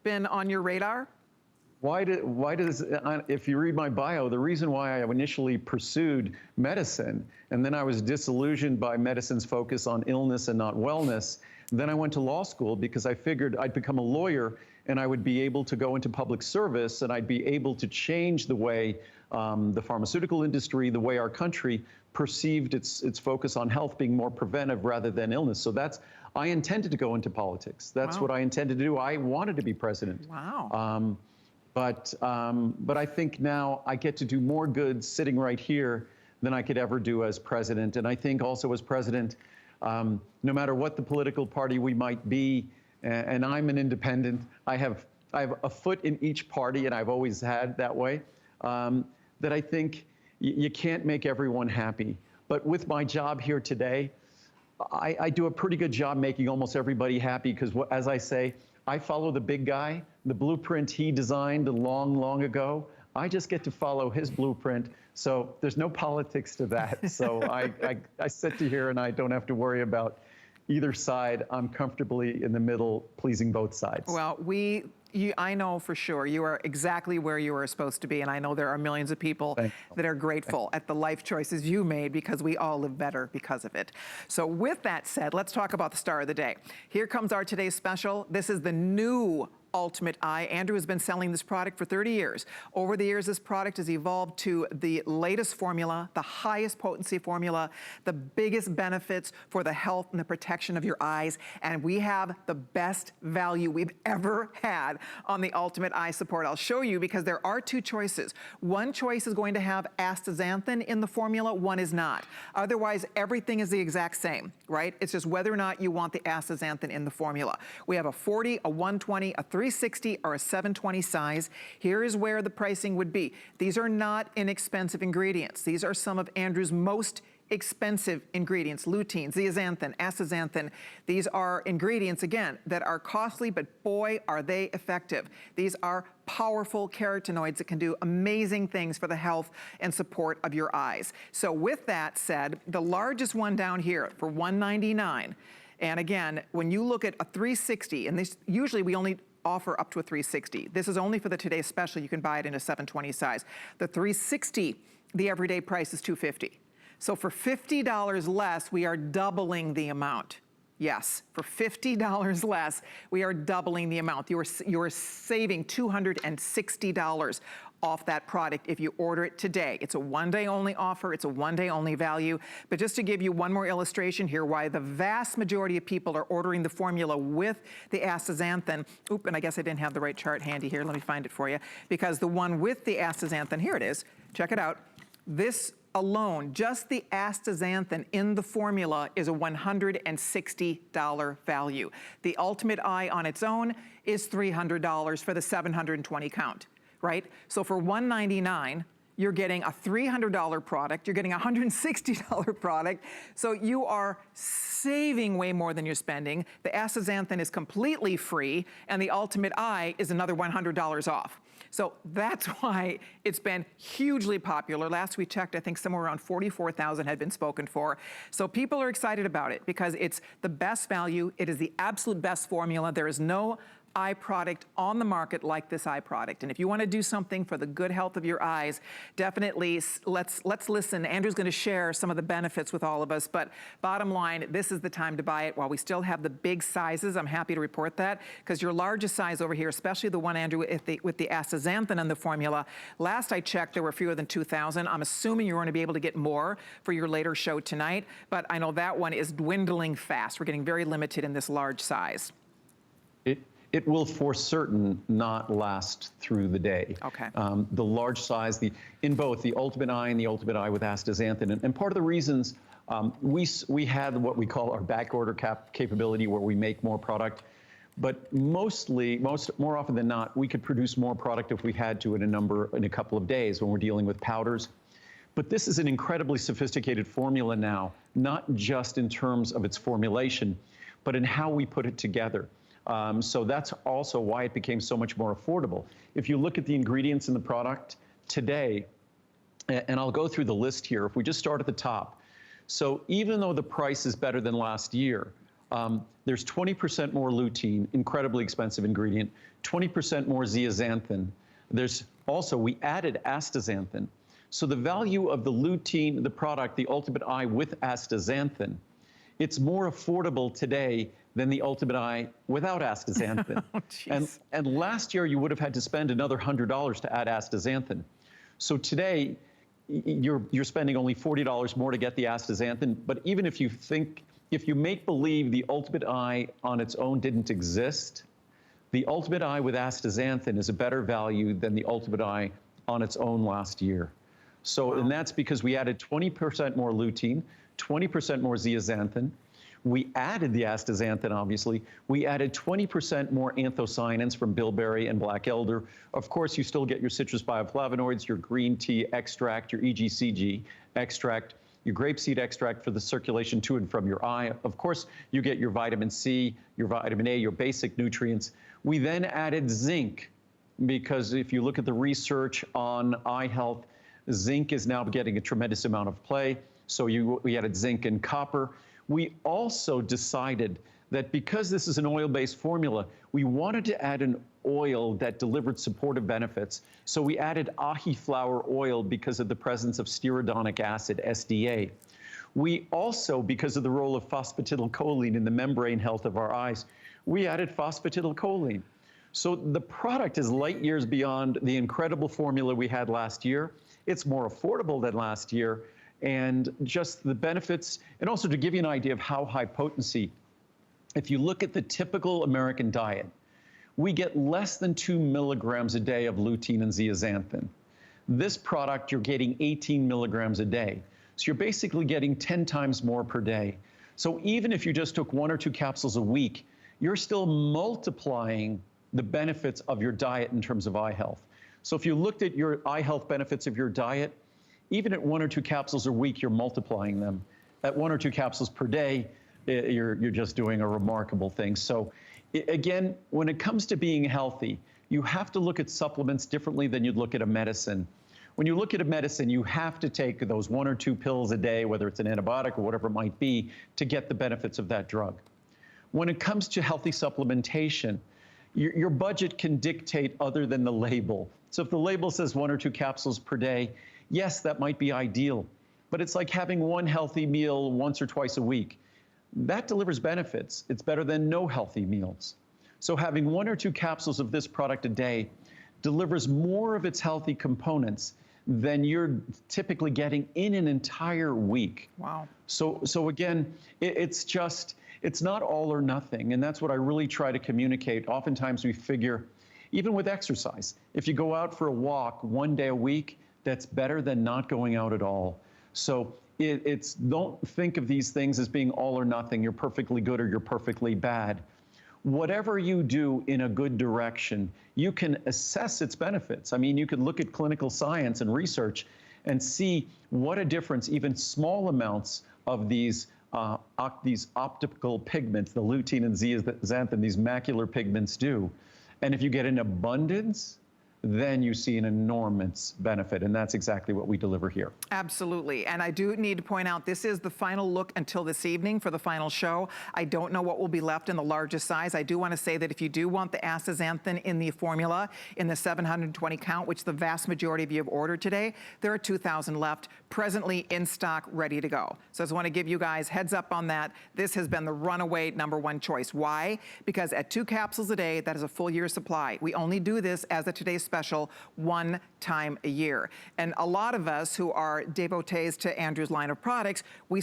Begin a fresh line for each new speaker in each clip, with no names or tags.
been on your radar?
Why does, if you read my bio, the reason why I initially pursued medicine, and then I was disillusioned by medicine's focus on illness and not wellness, then I went to law school because I figured I'd become a lawyer and I would be able to go into public service and I'd be able to change the way the pharmaceutical industry, the way our country perceived its focus on health being more preventive rather than illness. So I intended to go into politics. That's what I intended to do. I wanted to be president.
Wow.
But I think now I get to do more good sitting right here than I could ever do as president. And I think also as president, no matter what the political party we might be, and I'm an independent, I have a foot in each party, and I've always had that way, that I think you can't make everyone happy. But with my job here today, I do a pretty good job making almost everybody happy because, as I say, I follow the big guy, the blueprint he designed long, long ago. I just get to follow his blueprint. So there's no politics to that. So I sit here and I don't have to worry about either side. I'm comfortably in the middle, pleasing both sides.
Well, I know for sure you are exactly where you are supposed to be, and I know there are millions of people that are grateful at the life choices you made because we all live better because of it. So with that said, let's talk about the star of the day. Here comes our today's special. This is the new Ultimate Eye. Andrew has been selling this product for 30 years. Over the years, this product has evolved to the latest formula, the highest potency formula, the biggest benefits for the health and the protection of your eyes. And we have the best value we've ever had on the Ultimate Eye Support. I'll show you because there are two choices. One choice is going to have astaxanthin in the formula, one is not. Otherwise, everything is the exact same, right? It's just whether or not you want the astaxanthin in the formula. We have a 40, a 120, a 360 or a 720 size. Here is where the pricing would be. These are not inexpensive ingredients. These are some of Andrew's most expensive ingredients: lutein, zeaxanthin, astaxanthin. These are ingredients, again, that are costly, but boy, are they effective. These are powerful carotenoids that can do amazing things for the health and support of your eyes. So with that said, the largest one down here for $199. And again, when you look at a 360, and this usually we only offer up to a 360. This is only for the today's special. You can buy it in a 720 size. The 360, the everyday price is $250. So for $50 less, we are doubling the amount. Yes, for $50 less, we are doubling the amount. You're saving $260 off that product if you order it today. It's a one-day only offer, it's a one-day only value. But just to give you one more illustration here, why the vast majority of people are ordering the formula with the astaxanthin. Oop, and I guess I didn't have the right chart handy here. Let me find it for you. Because the one with the astaxanthin, here it is, check it out. This alone, just the astaxanthin in the formula is a $160 value. The Ultimate Eye on its own is $300 for the 720 count, right? So for $199, you're getting a $300 product, you're getting a $160 product, so you are saving way more than you're spending. The astaxanthin is completely free, and the Ultimate Eye is another $100 off. So that's why it's been hugely popular. Last we checked, I think somewhere around 44,000 had been spoken for. So people are excited about it because it's the best value. It is the absolute best formula. There is no eye product on the market like this eye product. And if you want to do something for the good health of your eyes, definitely let's listen. Andrew's going to share some of the benefits with all of us, but bottom line, this is the time to buy it while we still have the big sizes. I'm happy to report that because your largest size over here, especially the one, Andrew, with the astaxanthin in the formula, last I checked, there were fewer than 2,000. I'm assuming you're going to be able to get more for your later show tonight, but I know that one is dwindling fast. We're getting very limited in this large size.
It will for certain not last through the day.
Okay.
The large size, in both the Ultimate Eye and the Ultimate Eye with astaxanthin, and part of the reasons we had what we call our back order capability where we make more product, but more often than not, we could produce more product if we had to in a couple of days when we're dealing with powders. But this is an incredibly sophisticated formula now, not just in terms of its formulation, but in how we put it together. So that's also why it became so much more affordable. If you look at the ingredients in the product today, and I'll go through the list here, if we just start at the top. So even though the price is better than last year, There's 20% more lutein, incredibly expensive ingredient, 20% more zeaxanthin. There's also, we added astaxanthin. So the value of the lutein, the product, the Ultimate Eye with astaxanthin, it's more affordable today than the Ultimate Eye without astaxanthin.
Oh,
and last year, you would have had to spend another $100 to add astaxanthin. So today, you're spending only $40 more to get the astaxanthin. But even if you make believe the Ultimate Eye on its own didn't exist, the Ultimate Eye with astaxanthin is a better value than the Ultimate Eye on its own last year. So, wow. And that's because we added 20% more lutein, 20% more zeaxanthin. We added the astaxanthin, obviously. We added 20% more anthocyanins from bilberry and black elder. Of course, you still get your citrus bioflavonoids, your green tea extract, your EGCG extract, your grapeseed extract for the circulation to and from your eye. Of course, you get your vitamin C, your vitamin A, your basic nutrients. We then added zinc, because if you look at the research on eye health, zinc is now getting a tremendous amount of play. So we added zinc and copper. We also decided that because this is an oil-based formula, we wanted to add an oil that delivered supportive benefits. So we added ahi flower oil because of the presence of stearidonic acid, SDA. We also, because of the role of phosphatidylcholine in the membrane health of our eyes, we added phosphatidylcholine. So the product is light years beyond the incredible formula we had last year. It's more affordable than last year. And just the benefits, and also to give you an idea of how high potency, if you look at the typical American diet, we get less than 2 milligrams a day of lutein and zeaxanthin. This product, you're getting 18 milligrams a day. So you're basically getting 10 times more per day. So even if you just took 1 or 2 capsules a week, you're still multiplying the benefits of your diet in terms of eye health. So if you looked at your eye health benefits of your diet, even at 1 or 2 capsules a week, you're multiplying them. At 1 or 2 capsules per day, you're just doing a remarkable thing. So again, when it comes to being healthy, you have to look at supplements differently than you'd look at a medicine. When you look at a medicine, you have to take those 1 or 2 pills a day, whether it's an antibiotic or whatever it might be, to get the benefits of that drug. When it comes to healthy supplementation, your budget can dictate other than the label. So if the label says 1 or 2 capsules per day, yes, that might be ideal, but it's like having 1 healthy meal once or twice a week. That delivers benefits. It's better than no healthy meals. So having 1 or 2 capsules of this product a day delivers more of its healthy components than you're typically getting in an entire week.
Wow.
So again, it's not all or nothing, and that's what I really try to communicate. Oftentimes we figure, even with exercise, if you go out for a walk 1 day a week, that's better than not going out at all. So don't think of these things as being all or nothing. You're perfectly good or you're perfectly bad. Whatever you do in a good direction, you can assess its benefits. I mean, you could look at clinical science and research and see what a difference even small amounts of these optical pigments, the lutein and zeaxanthin, these macular pigments do. And if you get an abundance, then you see an enormous benefit, and that's exactly what we deliver here.
Absolutely, and I do need to point out, this is the final look until this evening for the final show. I don't know what will be left in the largest size. I do want to say that if you do want the astaxanthin in the formula, in the 720 count, which the vast majority of you have ordered today, there are 2,000 left, presently in stock, ready to go. So I just want to give you guys heads up on that. This has been the runaway #1 choice. Why? Because at 2 capsules a day, that is a full year's supply. We only do this as a Today's Special 1 time a year. And a lot of us who are devotees to Andrew's line of products, we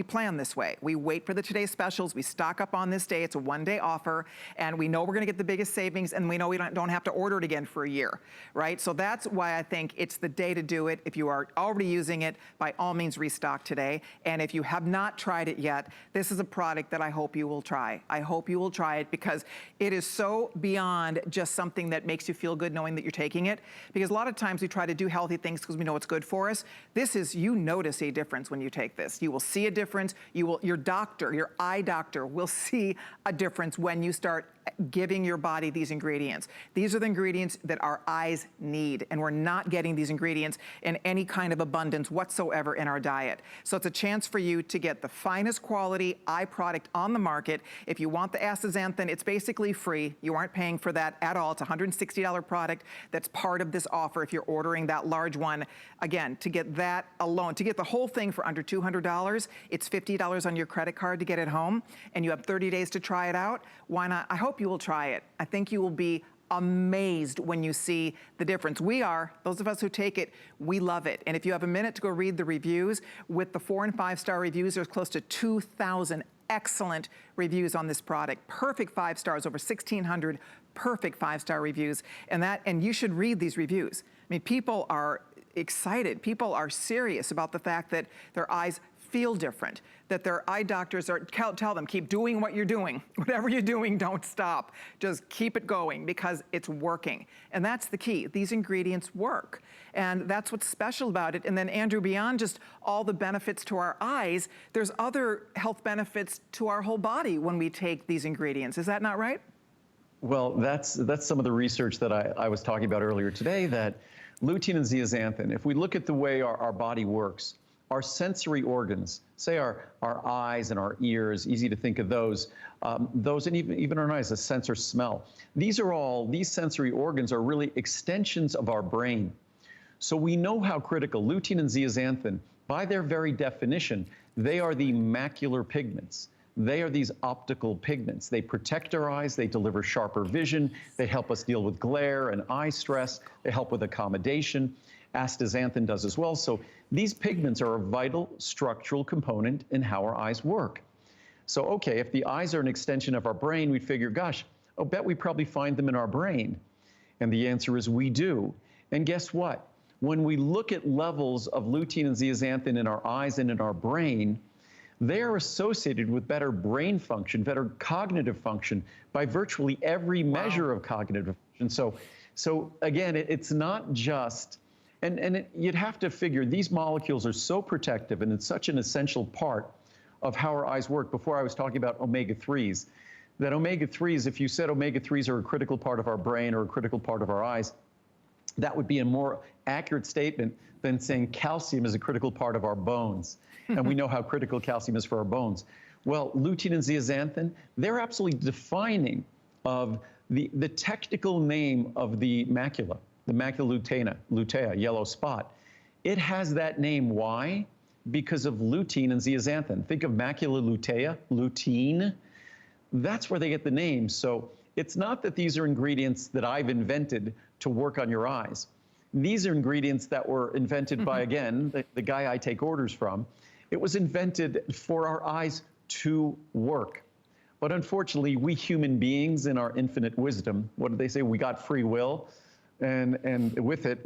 plan this way. We wait for the Today's Specials, we stock up on this day, it's a 1-day offer, and we know we're gonna get the biggest savings, and we know we don't have to order it again for a year, right? So that's why I think it's the day to do it. If you are already using it, by all means restock today. And if you have not tried it yet, this is a product that I hope you will try. I hope you will try it, because it is so beyond just something that makes you feel good knowing that you're taking it. Because a lot of times we try to do healthy things because we know it's good for us. This is, you notice a difference when you take this. You will see a difference. Your doctor, your eye doctor will see a difference when you start giving your body these ingredients. These are the ingredients that our eyes need, and we're not getting these ingredients in any kind of abundance whatsoever in our diet. So it's a chance for you to get the finest quality eye product on the market. If you want the astaxanthin, it's basically free. You aren't paying for that at all. It's a $160 product that's part of this offer if you're ordering that large one. Again, to get that alone, to get the whole thing for under $200, it's $50 on your credit card to get it home, and you have 30 days to try it out. Why not? I hope you will try it. I think you will be amazed when you see the difference. We are, those of us who take it, we love it. And if you have a minute to go read the reviews, with the 4- and 5-star reviews, there's close to 2,000 excellent reviews on this product. Perfect 5 stars, over 1,600 perfect 5-star reviews. And you should read these reviews. I mean, people are excited. People are serious about the fact that their eyes feel different, that their eye doctors tell them, keep doing what you're doing. Whatever you're doing, don't stop. Just keep it going because it's working. And that's the key. These ingredients work. And that's what's special about it. And then Andrew, beyond just all the benefits to our eyes, there's other health benefits to our whole body when we take these ingredients. Is that not right?
Well, that's some of the research that I was talking about earlier today, that lutein and zeaxanthin, if we look at the way our body works, our sensory organs, say our eyes and our ears, easy to think of those and even our eyes, the sense or smell. These sensory organs are really extensions of our brain. So we know how critical lutein and zeaxanthin, by their very definition, they are the macular pigments. They are these optical pigments. They protect our eyes, they deliver sharper vision, they help us deal with glare and eye stress, they help with accommodation. Astaxanthin does as well. So these pigments are a vital structural component in how our eyes work. So, okay, if the eyes are an extension of our brain, we'd figure, gosh, I'll bet we probably find them in our brain. And the answer is we do. And guess what? When we look at levels of lutein and zeaxanthin in our eyes and in our brain, they are associated with better brain function, better cognitive function by virtually every measure of cognitive function. So again, it's not just, you'd have to figure these molecules are so protective and it's such an essential part of how our eyes work. Before I was talking about omega-3s, that omega-3s, if you said omega-3s are a critical part of our brain or a critical part of our eyes, that would be a more accurate statement than saying calcium is a critical part of our bones. And we know how critical calcium is for our bones. Well, lutein and zeaxanthin, they're absolutely defining of the technical name of the macula lutea, yellow spot. It has that name. Why? Because of lutein and zeaxanthin. Think of macula lutea, lutein. That's where they get the name. So it's not that these are ingredients that I've invented to work on your eyes. These are ingredients that were invented by, again, the guy I take orders from. It was invented for our eyes to work. But unfortunately, we human beings in our infinite wisdom, what do they say? We got free will. And with it,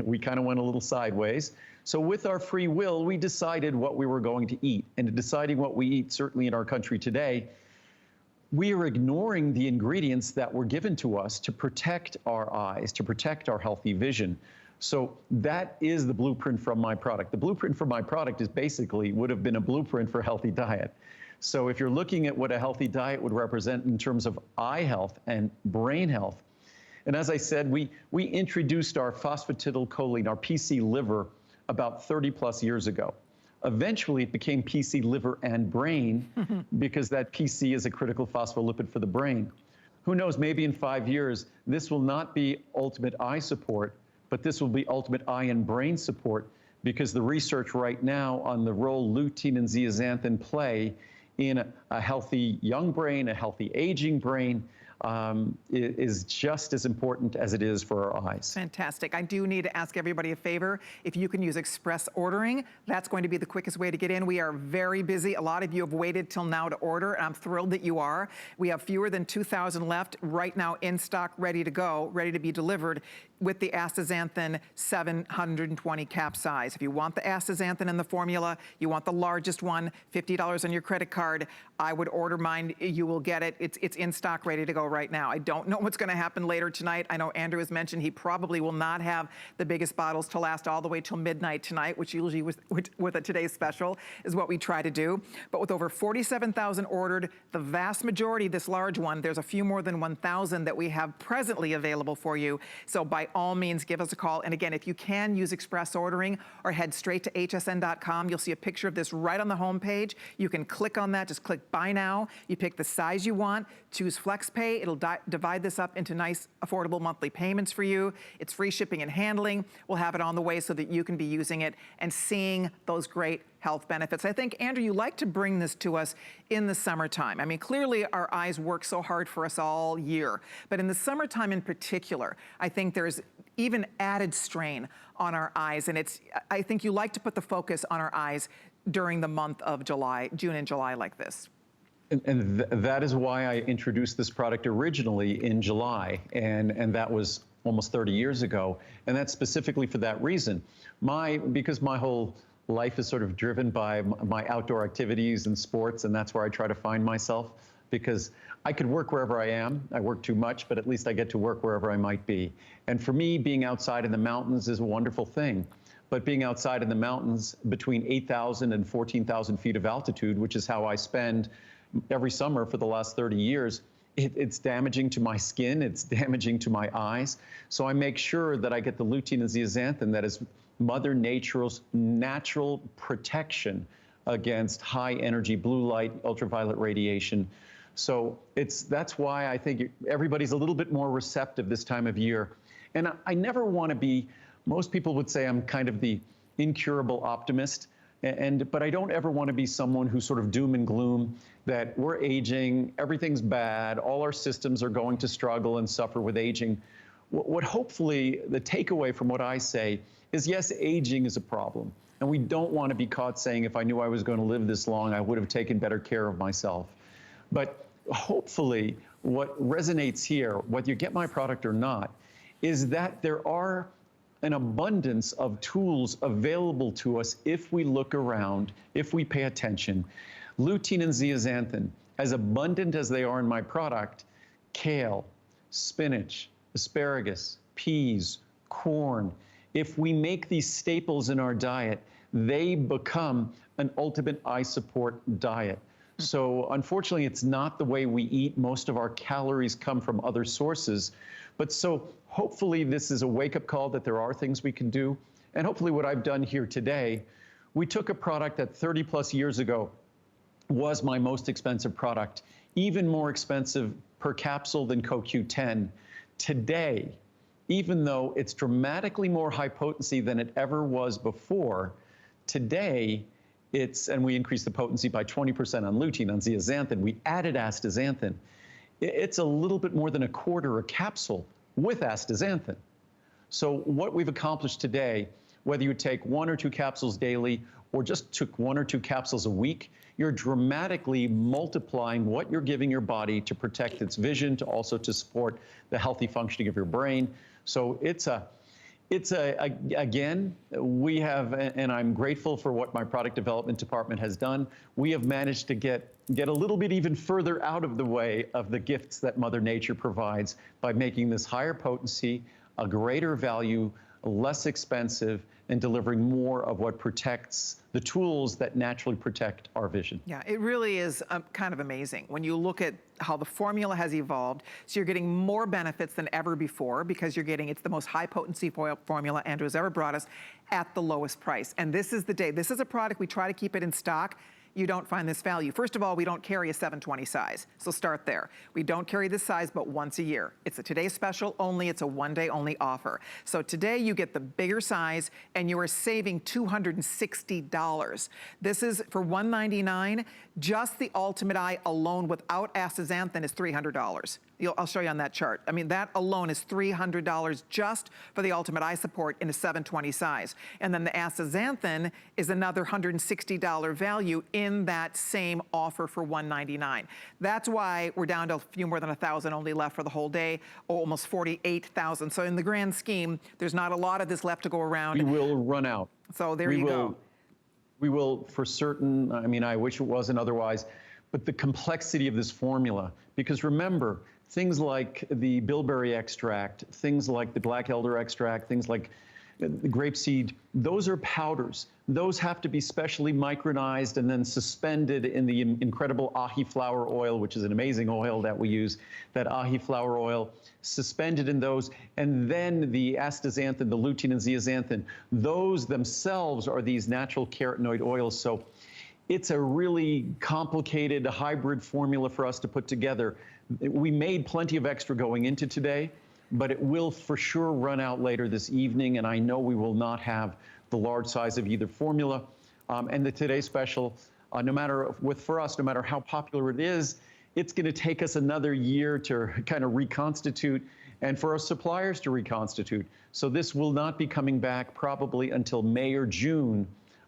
we kind of went a little sideways. So with our free will, we decided what we were going to eat. And in deciding what we eat, certainly in our country today, we are ignoring the ingredients that were given to us to protect our eyes, to protect our healthy vision. So that is the blueprint from my product. The blueprint for my product is basically would have been a blueprint for a healthy diet. So if you're looking at what a healthy diet would represent in terms of eye health and brain health, and as I said, we introduced our phosphatidylcholine, our PC liver, about 30 plus years ago. Eventually, it became PC liver and brain because that PC is a critical phospholipid for the brain. Who knows, maybe in 5 years, this will not be ultimate eye support, but this will be ultimate eye and brain support because the research right now on the role lutein and zeaxanthin play in a healthy young brain, a healthy aging brain, is just as important as it is for our eyes.
Fantastic. I do need to ask everybody a favor. If you can use express ordering, that's going to be the quickest way to get in. We are very busy. A lot of you have waited till now to order, and I'm thrilled that you are. We have fewer than 2,000 left right now in stock, ready to go, ready to be delivered with the astaxanthin 720 cap size. If you want the astaxanthin in the formula, you want the largest one, $50 on your credit card, I would order mine. You will get it. It's in stock, ready to go right now. I don't know what's going to happen later tonight. I know Andrew has mentioned he probably will not have the biggest bottles to last all the way till midnight tonight, which usually with a today's special is what we try to do. But with over 47,000 ordered, the vast majority, this large one, there's a few more than 1,000 that we have presently available for you. So by all means, give us a call. And again, if you can use express ordering or head straight to hsn.com, you'll see a picture of this right on the home page. You can click on that, just click buy now. You pick the size you want, choose FlexPay. It'll divide this up into nice, affordable monthly payments for you. It's free shipping and handling. We'll have it on the way so that you can be using it and seeing those great health benefits. I think, Andrew, you like to bring this to us in the summertime. I mean, clearly our eyes work so hard for us all year, but in the summertime in particular, I think there's even added strain on our eyes, and I think you like to put the focus on our eyes during the month of July, June and July like this.
And that is why I introduced this product originally in July, and that was almost 30 years ago, and that's specifically for that reason. Because my whole life is sort of driven by my outdoor activities and sports, and that's where I try to find myself, because I could work wherever I am. I work too much, but at least I get to work wherever I might be. And for me, being outside in the mountains is a wonderful thing. But being outside in the mountains between 8,000 and 14,000 feet of altitude, which is how I spend every summer for the last 30 years, it's damaging to my skin, it's damaging to my eyes. So I make sure that I get the lutein and zeaxanthin, that is Mother Nature's natural protection against high energy blue light, ultraviolet radiation. So that's why I think everybody's a little bit more receptive this time of year. And I never want to be, most people would say I'm kind of the incurable optimist, but I don't ever want to be someone who's sort of doom and gloom, that we're aging, everything's bad, all our systems are going to struggle and suffer with aging. What hopefully the takeaway from what I say is, yes, aging is a problem. And we don't want to be caught saying, if I knew I was going to live this long, I would have taken better care of myself. But hopefully what resonates here, whether you get my product or not, is that there are an abundance of tools available to us if we look around, if we pay attention. Lutein and zeaxanthin, as abundant as they are in my product, kale, spinach, asparagus, peas, corn, if we make these staples in our diet, they become an ultimate eye support diet. So unfortunately, it's not the way we eat. Most of our calories come from other sources. But so hopefully this is a wake-up call that there are things we can do. And hopefully what I've done here today, we took a product that 30 plus years ago was my most expensive product, even more expensive per capsule than CoQ10. Today, even though it's dramatically more high potency than it ever was before, today and we increased the potency by 20% on lutein, on zeaxanthin. We added astaxanthin. It's a little bit more than a quarter a capsule with astaxanthin. So what we've accomplished today, whether you take 1 or 2 capsules daily or just took 1 or 2 capsules a week, you're dramatically multiplying what you're giving your body to protect its vision, to also to support the healthy functioning of your brain. So again, we have, and I'm grateful for what my product development department has done. We have managed to get a little bit even further out of the way of the gifts that Mother Nature provides by making this higher potency, a greater value, less expensive, and delivering more of what protects the tools that naturally protect our vision.
Yeah, it really is kind of amazing when you look at how the formula has evolved. So you're getting more benefits than ever before because it's the most high potency formula Andrew has ever brought us at the lowest price. And this is the day. This is a product, we try to keep it in stock. You don't find this value. First of all, we don't carry a 720 size, so start there. We don't carry this size but once a year. It's a today's special only, it's a one-day only offer. So today you get the bigger size and you are saving $260. This is for $199. Just the Ultimate Eye alone without astaxanthin is $300. I'll show you on that chart. I mean, that alone is $300 just for the Ultimate Eye Support in a 720 size. And then the astaxanthin is another $160 value in that same offer for $199. That's why we're down to a few more than 1,000 only left for the whole day, almost 48,000. So in the grand scheme, there's not a lot of this left to go around.
We will run out.
So there you go.
We will for certain. I mean, I wish it wasn't otherwise, but the complexity of this formula, because remember, things like the bilberry extract, things like the black elder extract, things like the grapeseed, those are powders. Those have to be specially micronized and then suspended in the incredible ahi flower oil, which is an amazing oil that we use, that ahi flower oil, suspended in those, and then the astaxanthin, the lutein and zeaxanthin, those themselves are these natural carotenoid oils. So it's a really complicated hybrid formula for us to put together. We made plenty of extra going into today, but it will for sure run out later this evening, and I know we will not have the large size of either formula. And the Today Special, for us, no matter how popular it is, it's going to take us another year to kind of reconstitute and for our suppliers to reconstitute. So this will not be coming back probably until May or June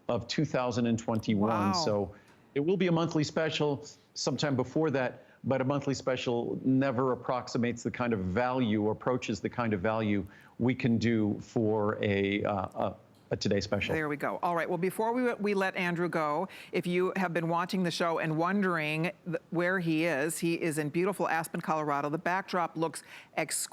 of 2021.
Wow.
So it will be a monthly special sometime before that, but a monthly special never approximates the kind of value or approaches the kind of value we can do for a Today Special.
There we go. All right, well, before we let Andrew go, if you have been watching the show and wondering where he is in beautiful Aspen, Colorado. The backdrop looks exquisite.